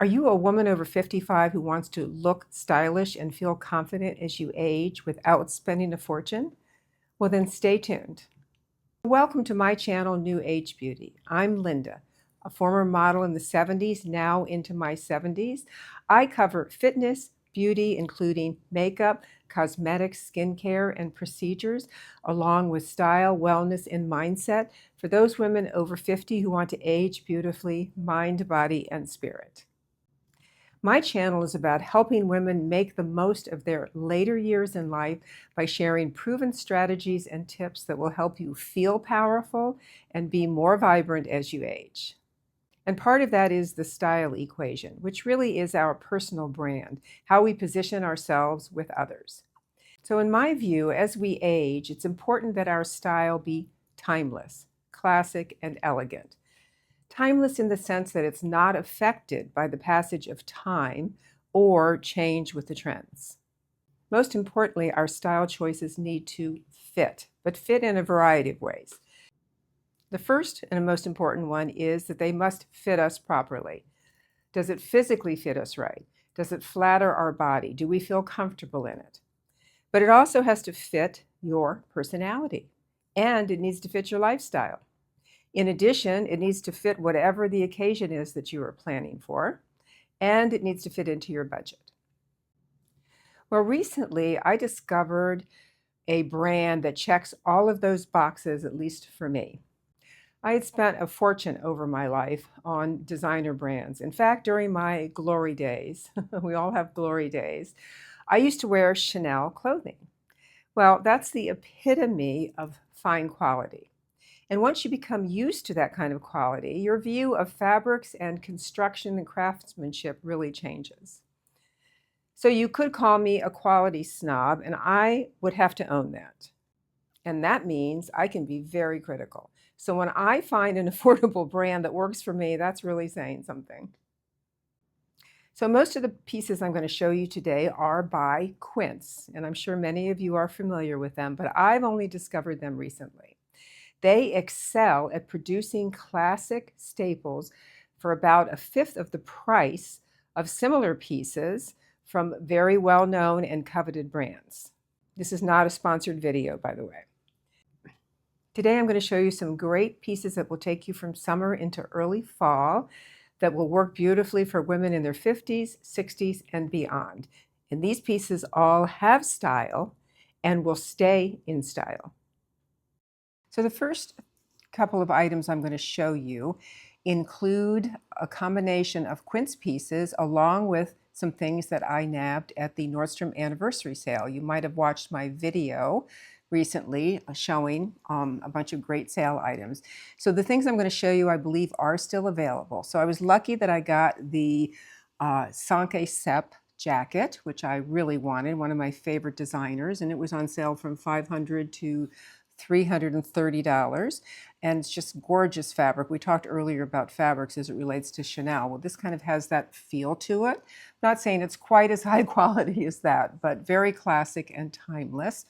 Are you a woman over 55 who wants to look stylish and feel confident as you age without spending a fortune? Well, then stay tuned. Welcome to my channel, New Age Beauty. I'm Linda, a former model in the 70s, now into my 70s. I cover fitness, beauty, including makeup, cosmetics, skincare, and procedures, along with style, wellness, and mindset for those women over 50 who want to age beautifully, mind, body, and spirit. My channel is about helping women make the most of their later years in life by sharing proven strategies and tips that will help you feel powerful and be more vibrant as you age. And part of that is the style equation, which really is our personal brand, how we position ourselves with others. So in my view, as we age, it's important that our style be timeless, classic, and elegant. Timeless in the sense that it's not affected by the passage of time or change with the trends. Most importantly, our style choices need to fit, but fit in a variety of ways. The first and most important one is that they must fit us properly. Does it physically fit us right? Does it flatter our body? Do we feel comfortable in it? But it also has to fit your personality, and it needs to fit your lifestyle. In addition, it needs to fit whatever the occasion is that you are planning for, and it needs to fit into your budget. Well, recently I discovered a brand that checks all of those boxes, at least for me. I had spent a fortune over my life on designer brands. In fact, during my glory days, we all have glory days, I used to wear Chanel clothing. Well, that's the epitome of fine quality. And once you become used to that kind of quality, your view of fabrics and construction and craftsmanship really changes. So you could call me a quality snob, and I would have to own that. And that means I can be very critical. So when I find an affordable brand that works for me, that's really saying something. So most of the pieces I'm going to show you today are by Quince, and I'm sure many of you are familiar with them, but I've only discovered them recently. They excel at producing classic staples for about a fifth of the price of similar pieces from very well-known and coveted brands. This is not a sponsored video, by the way. Today I'm going to show you some great pieces that will take you from summer into early fall that will work beautifully for women in their 50s, 60s, and beyond. And these pieces all have style and will stay in style. So the first couple of items I'm going to show you include a combination of Quince pieces along with some things that I nabbed at the Nordstrom anniversary sale. You might have watched my video recently showing a bunch of great sale items. So the things I'm going to show you, I believe, are still available. So I was lucky that I got the Sanke Sepp jacket, which I really wanted, one of my favorite designers, and it was on sale from $500 to $330, and it's just gorgeous fabric. We talked earlier about fabrics as it relates to Chanel. Well, this kind of has that feel to it. I'm not saying it's quite as high quality as that, but very classic and timeless.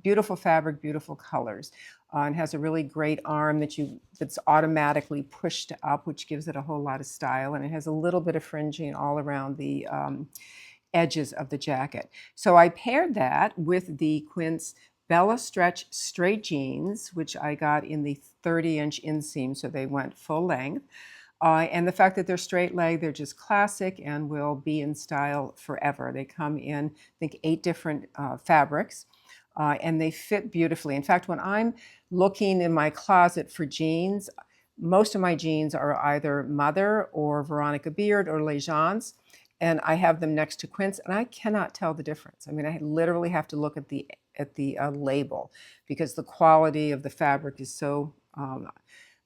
Beautiful fabric, beautiful colors, and has a really great arm that's automatically pushed up, which gives it a whole lot of style, and it has a little bit of fringing all around the edges of the jacket. So I paired that with the Quince Bella Stretch straight jeans, which I got in the 30-inch inseam, so they went full length. And the fact that they're straight leg, they're just classic and will be in style forever. They come in, I think, 8 different fabrics, and they fit beautifully. In fact, when I'm looking in my closet for jeans, most of my jeans are either Mother or Veronica Beard or Legence, and I have them next to Quince, and I cannot tell the difference. I mean, I literally have to look at the label because the quality of the fabric is so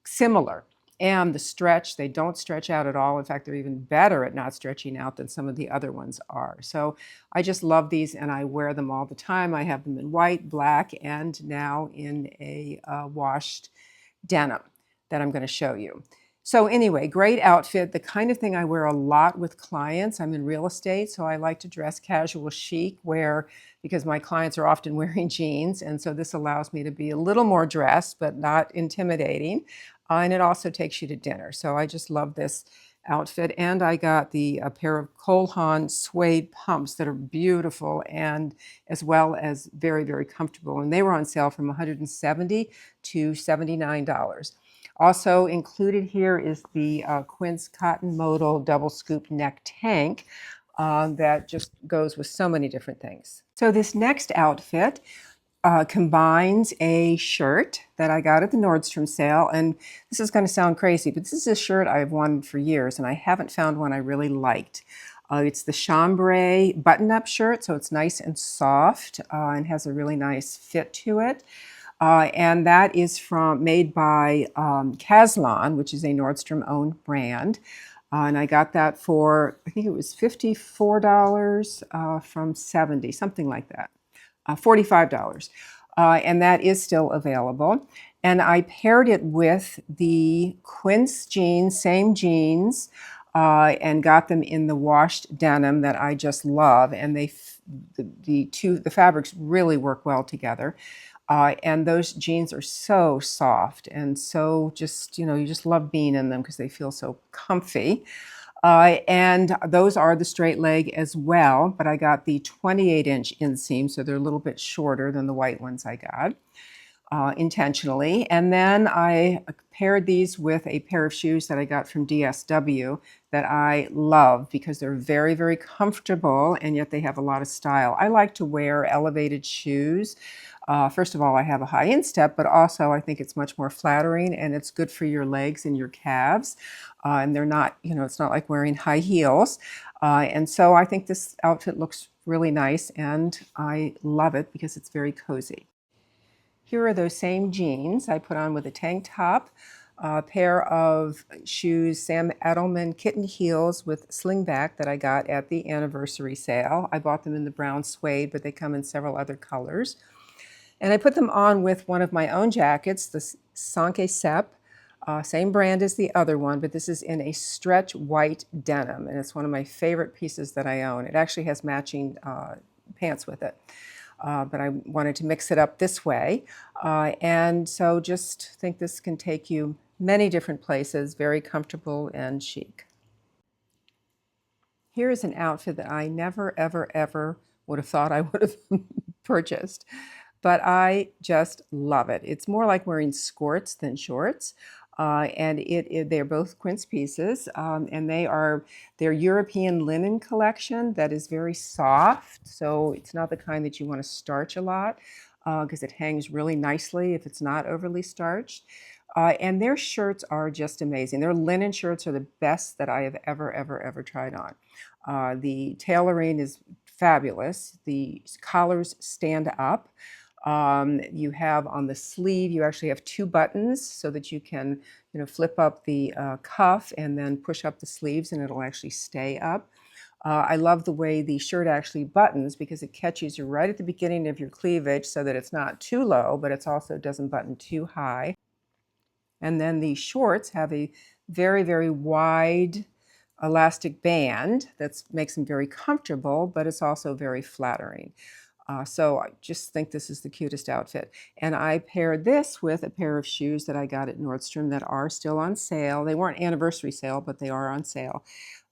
similar. And the stretch, they don't stretch out at all. In fact, they're even better at not stretching out than some of the other ones are. So I just love these, and I wear them all the time. I have them in white, black, and now in a washed denim that I'm going to show you. So anyway, great outfit, the kind of thing I wear a lot with clients. I'm in real estate, so I like to dress casual chic, because my clients are often wearing jeans, and so this allows me to be a little more dressed, but not intimidating. And it also takes you to dinner. So I just love this outfit, and I got a pair of Cole Haan suede pumps that are beautiful and as well as very, very comfortable. And they were on sale from $170 to $79. Also included here is the Quince cotton modal double scoop neck tank that just goes with so many different things. So this next outfit combines a shirt that I got at the Nordstrom sale, and this is going to sound crazy, but this is a shirt I've wanted for years, and I haven't found one I really liked. It's the chambray button-up shirt, so it's nice and soft and has a really nice fit to it. And that is made by Caslon, which is a Nordstrom-owned brand. And I got that for, I think it was $54 from $70, something like that. $45. And that is still available. And I paired it with the Quince jeans, same jeans, and got them in the washed denim that I just love. And the fabrics really work well together. And those jeans are so soft and so just, you just love being in them because they feel so comfy. And those are the straight leg as well, but I got the 28-inch inseam, so they're a little bit shorter than the white ones I got intentionally. And then I paired these with a pair of shoes that I got from DSW that I love because they're very, very comfortable and yet they have a lot of style. I like to wear elevated shoes. First of all, I have a high instep, but also I think it's much more flattering and it's good for your legs and your calves. And they're not, it's not like wearing high heels. And so I think this outfit looks really nice and I love it because it's very cozy. Here are those same jeans I put on with a tank top, a pair of shoes, Sam Edelman kitten heels with slingback that I got at the anniversary sale. I bought them in the brown suede, but they come in several other colors. And I put them on with one of my own jackets, the Sanke Sepp, same brand as the other one, but this is in a stretch white denim, and it's one of my favorite pieces that I own. It actually has matching pants with it, but I wanted to mix it up this way. And so just think this can take you many different places, very comfortable and chic. Here is an outfit that I never, ever, ever would have thought I would have purchased. But I just love it. It's more like wearing skirts than shorts. And they're both Quince pieces, and they're European linen collection that is very soft. So it's not the kind that you want to starch a lot because it hangs really nicely if it's not overly starched. And their shirts are just amazing. Their linen shirts are the best that I have ever, ever, ever tried on. The tailoring is fabulous. The collars stand up. You have on the sleeve, you actually have two buttons so that you can, flip up the cuff and then push up the sleeves and it'll actually stay up. I love the way the shirt actually buttons because it catches you right at the beginning of your cleavage so that it's not too low, but it also doesn't button too high. And then the shorts have a very, very wide elastic band that makes them very comfortable, but it's also very flattering. So I just think this is the cutest outfit. And I paired this with a pair of shoes that I got at Nordstrom that are still on sale. They weren't anniversary sale, but they are on sale.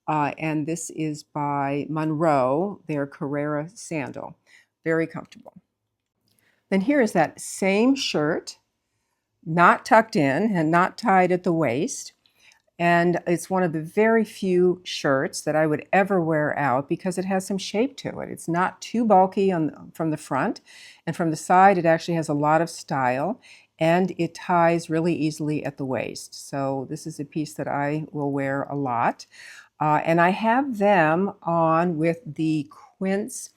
And this is by Monroe, their Carrera sandal. Very comfortable. Then here is that same shirt, not tucked in and not tied at the waist. And it's one of the very few shirts that I would ever wear out because it has some shape to it. It's not too bulky from the front, and from the side it actually has a lot of style, and it ties really easily at the waist. So this is a piece that I will wear a lot. And I have them on with the Quince,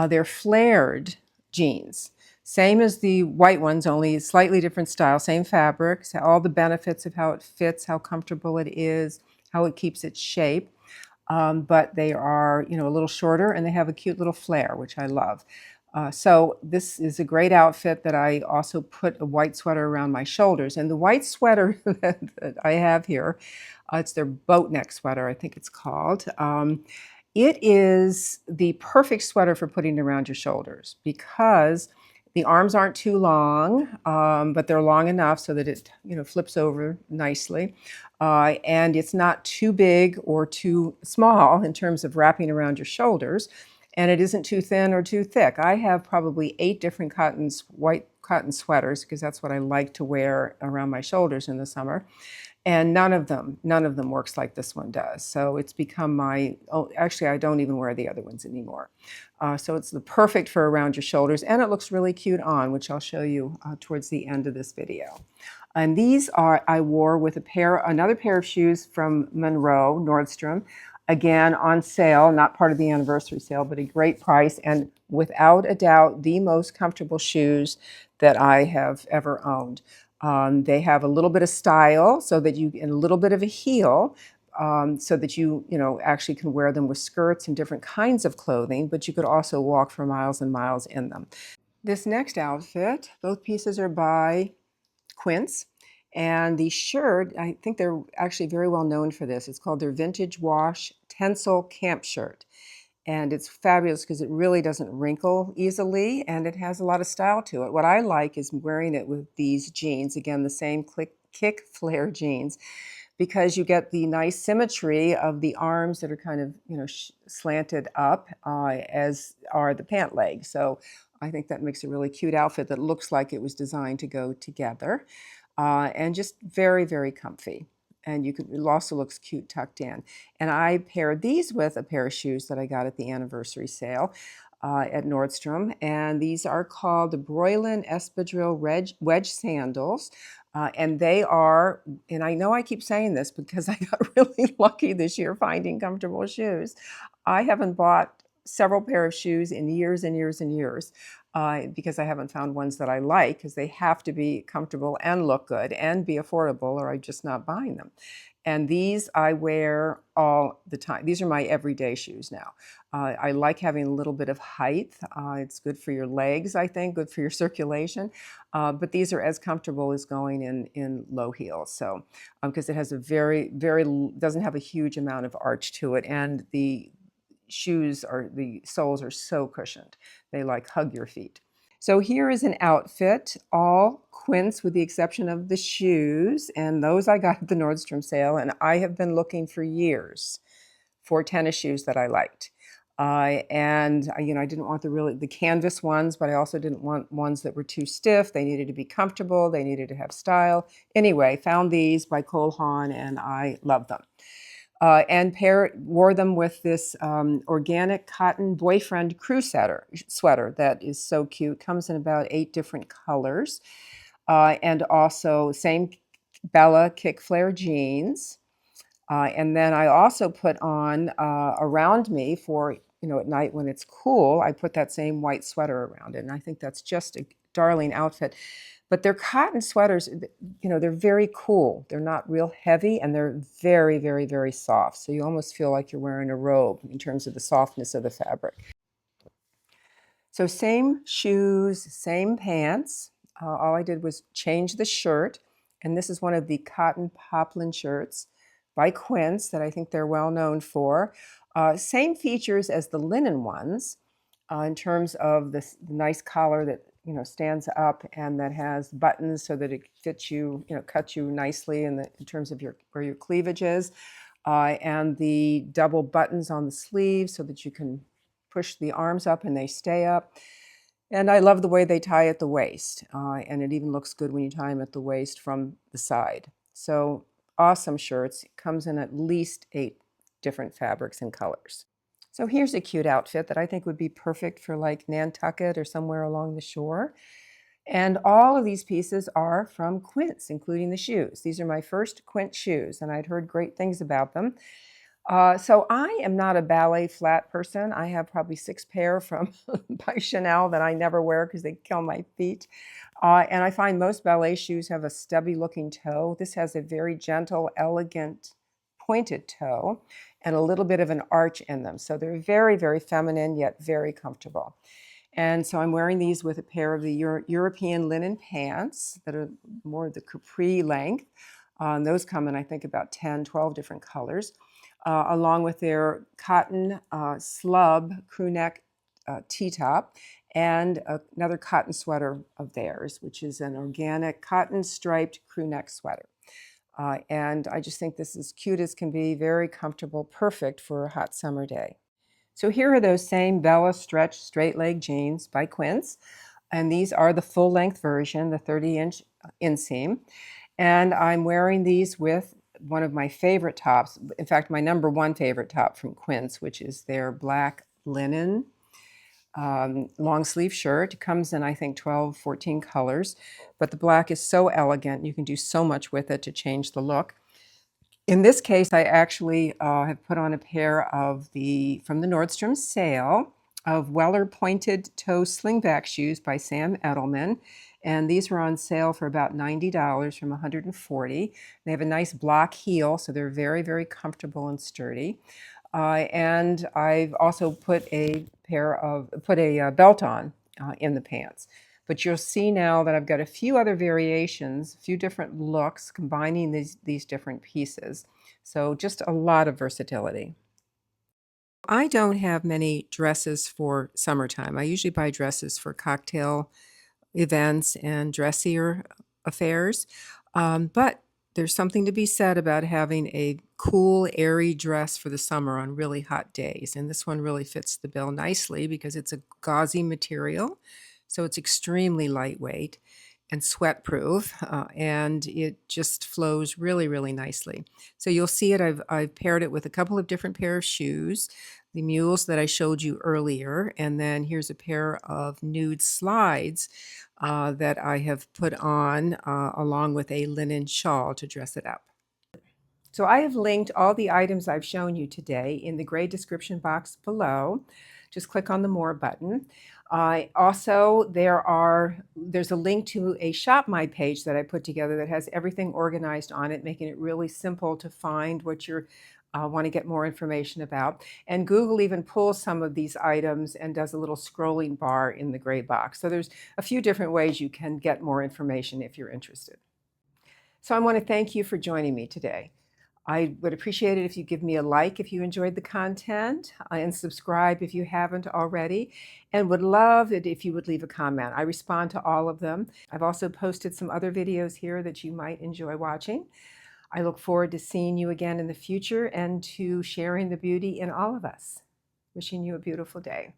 they're flared jeans. Same as the white ones, only slightly different style, same fabric, so all the benefits of how it fits, how comfortable it is, how it keeps its shape. But they are, a little shorter and they have a cute little flare, which I love. So this is a great outfit that I also put a white sweater around my shoulders. And the white sweater that I have here, it's their boat neck sweater, I think it's called. It is the perfect sweater for putting around your shoulders because The arms aren't too long, but they're long enough so that it, flips over nicely. And it's not too big or too small in terms of wrapping around your shoulders. And it isn't too thin or too thick. I have probably 8 different white cotton sweaters, because that's what I like to wear around my shoulders in the summer. And none of them works like this one does. So it's become actually, I don't even wear the other ones anymore. So it's the perfect for around your shoulders, and it looks really cute on, which I'll show you towards the end of this video. And these I wore with another pair of shoes from Monroe, Nordstrom, again on sale, not part of the anniversary sale, but a great price, and without a doubt, the most comfortable shoes that I have ever owned. They have a little bit of style, and a little bit of a heel, so that you actually can wear them with skirts and different kinds of clothing, but you could also walk for miles and miles in them. This next outfit, both pieces are by Quince, and the shirt, I think they're actually very well known for this. It's called their Vintage Wash Tencel Camp Shirt. And it's fabulous because it really doesn't wrinkle easily, and it has a lot of style to it. What I like is wearing it with these jeans, again, the same kick flare jeans, because you get the nice symmetry of the arms that are kind of, slanted up, as are the pant legs. So I think that makes a really cute outfit that looks like it was designed to go together, and just very, very comfy. And it also looks cute tucked in. And I paired these with a pair of shoes that I got at the anniversary sale at Nordstrom. And these are called the Broylan Espadrille Wedge Sandals. And they are, and I know I keep saying this because I got really lucky this year finding comfortable shoes. I haven't bought several pair of shoes in years and years and years. Because I haven't found ones that I like, because they have to be comfortable and look good and be affordable, or I'm just not buying them. And these I wear all the time. These are my everyday shoes now. I like having a little bit of height. It's good for your legs, I think, good for your circulation. But these are as comfortable as going in low heels. So, because it has doesn't have a huge amount of arch to it, and the soles are so cushioned. They hug your feet. So here is an outfit, all Quince with the exception of the shoes, and those I got at the Nordstrom sale, and I have been looking for years for tennis shoes that I liked. And I didn't want the canvas ones, but I also didn't want ones that were too stiff. They needed to be comfortable. They needed to have style. Anyway, found these by Cole Haan, and I love them. And wore them with this organic cotton boyfriend crew sweater that is so cute. Comes in about 8 different colors. And also same Bella kick flare jeans. And then I also put on around me for, at night when it's cool, I put that same white sweater around it. And I think that's just a darling outfit. But they're cotton sweaters, they're very cool. They're not real heavy, and they're very, very, very soft. So you almost feel like you're wearing a robe in terms of the softness of the fabric. So same shoes, same pants. All I did was change the shirt. And this is one of the cotton poplin shirts by Quince that I think they're well known for. Same features as the linen ones in terms of this nice collar that stands up and that has buttons so that it fits you, cuts you nicely in terms of where your cleavage is, and the double buttons on the sleeves so that you can push the arms up and they stay up. And I love the way they tie at the waist, and it even looks good when you tie them at the waist from the side. So awesome shirts. It comes in at least 8 different fabrics and colors. So here's a cute outfit that I think would be perfect for Nantucket or somewhere along the shore. And all of these pieces are from Quince, including the shoes. These are my first Quince shoes, and I'd heard great things about them. So I am not a ballet flat person. I have probably 6 pair from by Chanel that I never wear because they kill my feet. And I find most ballet shoes have a stubby looking toe. This has a very gentle, elegant, pointed toe and a little bit of an arch in them. So they're very, very feminine, yet very comfortable. And so I'm wearing these with a pair of the European linen pants that are more the capri length. Those come in, I think, about 10, 12 different colors, along with their cotton slub crew neck T-top and another cotton sweater of theirs, which is an organic cotton striped crew neck sweater. And I just think this is cute as can be, very comfortable, perfect for a hot summer day. So here are those same Bella Stretch Straight Leg Jeans by Quince. And these are the full-length version, the 30-inch inseam. And I'm wearing these with one of my favorite tops, in fact, my #1 favorite top from Quince, which is their black linen long sleeve shirt. It comes in, I think, 12, 14 colors, but the black is so elegant. You can do so much with it to change the look. In this case, I actually have put on a pair of from the Nordstrom sale of Weller pointed toe slingback shoes by Sam Edelman. And these were on sale for about $90 from $140. They have a nice block heel, so they're very, very comfortable and sturdy. And I've also put a belt on in the pants. But you'll see now that I've got a few other variations, a few different looks combining these different pieces. So just a lot of versatility. I don't have many dresses for summertime. I usually buy dresses for cocktail events and dressier affairs. But there's something to be said about having a cool, airy dress for the summer on really hot days. And this one really fits the bill nicely because it's a gauzy material. So it's extremely lightweight and sweat-proof, and it just flows really, really nicely. So you'll see it. I've paired it with a couple of different pair of shoes, the mules that I showed you earlier, and then here's a pair of nude slides that I have put on along with a linen shawl to dress it up. So I have linked all the items I've shown you today in the gray description box below. Just click on the More button. Also, there's a link to a Shop My page that I put together that has everything organized on it, making it really simple to find what you want to get more information about. And Google even pulls some of these items and does a little scrolling bar in the gray box. So there's a few different ways you can get more information if you're interested. So I want to thank you for joining me today. I would appreciate it if you give me a like if you enjoyed the content, and subscribe if you haven't already, and would love it if you would leave a comment. I respond to all of them. I've also posted some other videos here that you might enjoy watching. I look forward to seeing you again in the future and to sharing the beauty in all of us. Wishing you a beautiful day.